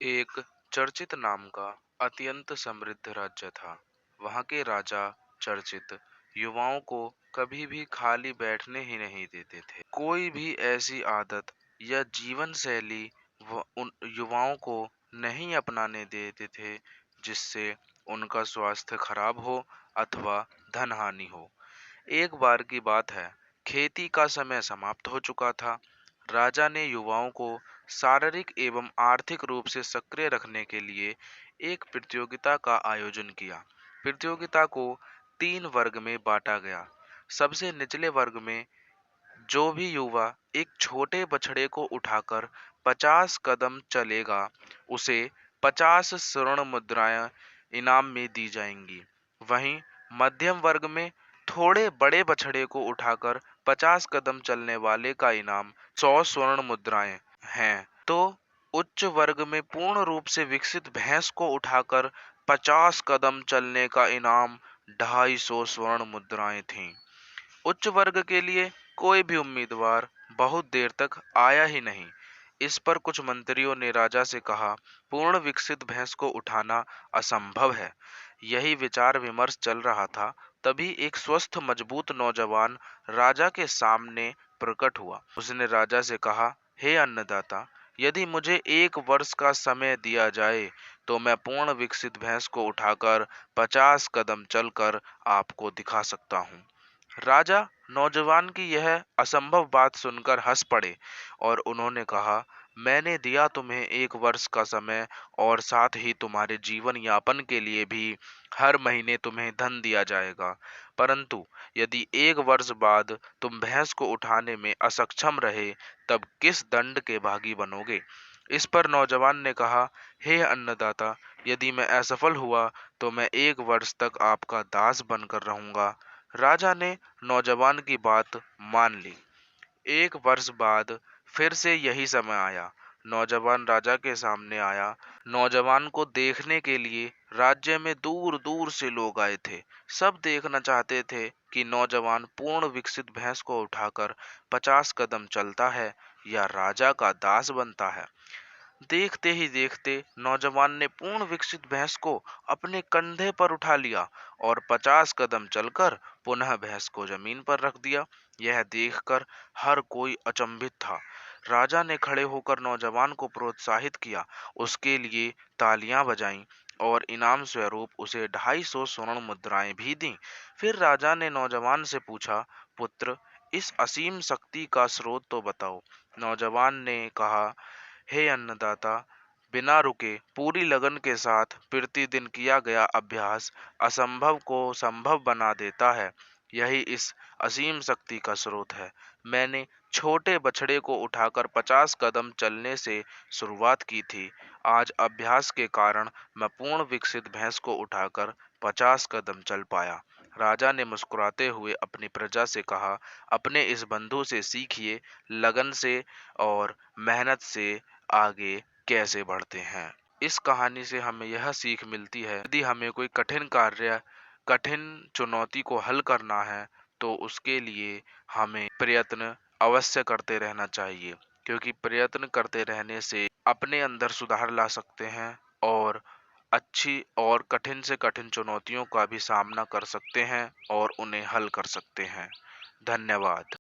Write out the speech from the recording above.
एक चर्चित नाम का अत्यंत समृद्ध राज्य था। वहाँ के राजा चर्चित युवाओं को कभी भी खाली बैठने ही नहीं देते थे। कोई भी ऐसी आदत या जीवन शैली वह उन युवाओं को नहीं अपनाने देते थे जिससे उनका स्वास्थ्य खराब हो अथवा धन हानि हो। एक बार की बात है, खेती का समय समाप्त हो चुका था। राजा ने युवाओं को शारीरिक एवं आर्थिक रूप से सक्रिय रखने के लिए एक प्रतियोगिता का आयोजन किया। प्रतियोगिता को 3 वर्ग में बांटा गया। सबसे निचले वर्ग में जो भी युवा एक छोटे बछड़े को उठाकर 50 कदम चलेगा, उसे 50 स्वर्ण मुद्राएं इनाम में दी जाएंगी। वहीं मध्यम वर्ग में थोड़े बड़े बछड़े को उठाकर 50 कदम चलने वाले का इनाम 100 स्वर्ण मुद्राएं हैं। तो उच्च वर्ग में पूर्ण रूप से विकसित भैंस को उठाकर 50 कदम चलने का इनाम 250 स्वर्ण मुद्राएं थीं। उच्च वर्ग के लिए कोई भी उम्मीदवार बहुत देर तक आया ही नहीं। इस पर कुछ मंत्रियों ने राजा से कहा, पूर्ण विकसित भैंस को उठाना असंभव है। यही विचार विमर्श चल रहा था, तभी एक स्वस्थ मजबूत नौजवान राजा के सामने प्रकट हुआ। उसने राजा से कहा, हे अन्नदाता, यदि मुझे 1 वर्ष का समय दिया जाए तो मैं पूर्ण विकसित भैंस को उठाकर 50 कदम चलकर आपको दिखा सकता हूँ। राजा नौजवान की यह असंभव बात सुनकर हंस पड़े और उन्होंने कहा, मैंने दिया तुम्हें 1 वर्ष का समय और साथ ही तुम्हारे जीवन यापन के लिए भी हर महीने तुम्हें धन दिया जाएगा। परंतु यदि 1 वर्ष बाद तुम भैंस को उठाने में असक्षम रहे, तब किस दंड के भागी बनोगे? इस पर नौजवान ने कहा, हे अन्नदाता, यदि मैं असफल हुआ तो मैं 1 वर्ष तक आपका दास बनकर रहूंगा। राजा ने नौजवान की बात मान ली। 1 वर्ष बाद फिर से यही समय आया। नौजवान राजा के सामने आया। नौजवान को देखने के लिए राज्य में दूर दूर से लोग आए थे। सब देखना चाहते थे कि नौजवान पूर्ण विकसित भैंस को उठाकर 50 कदम चलता है या राजा का दास बनता है। देखते ही देखते नौजवान ने पूर्ण विकसित भैंस को अपने कंधे पर उठा लिया और 50 कदम चलकर पुनः भैंस को जमीन पर रख दिया। यह देखकर हर कोई अचंभित था। राजा ने खड़े होकर नौजवान को प्रोत्साहित किया, उसके लिए तालियां बजाईं और इनाम स्वरूप उसे 250 स्वर्ण मुद्राएं भी दी। फिर राजा ने नौजवान से पूछा, पुत्र, इस असीम शक्ति का स्रोत तो बताओ। नौजवान ने कहा, हे अन्नदाता, बिना रुके पूरी लगन के साथ प्रतिदिन किया गया अभ्यास असंभव को संभव बना देता है। यही इस असीम शक्ति का स्रोत है। मैंने छोटे बछड़े को उठाकर 50 कदम चलने से शुरुआत की थी। आज अभ्यास के कारण मैं पूर्ण विकसित भैंस को उठाकर 50 कदम चल पाया। राजा ने मुस्कुराते हुए अपनी प्रजा से कहा, अपने इस बंधु से सीखिए, लगन से और मेहनत से आगे कैसे बढ़ते हैं। इस कहानी से हमें यह सीख मिलती है, यदि हमें कोई कठिन कार्य, कठिन चुनौती को हल करना है तो उसके लिए हमें प्रयत्न अवश्य करते रहना चाहिए, क्योंकि प्रयत्न करते रहने से अपने अंदर सुधार ला सकते हैं और अच्छी और कठिन से कठिन चुनौतियों का भी सामना कर सकते हैं और उन्हें हल कर सकते हैं। धन्यवाद।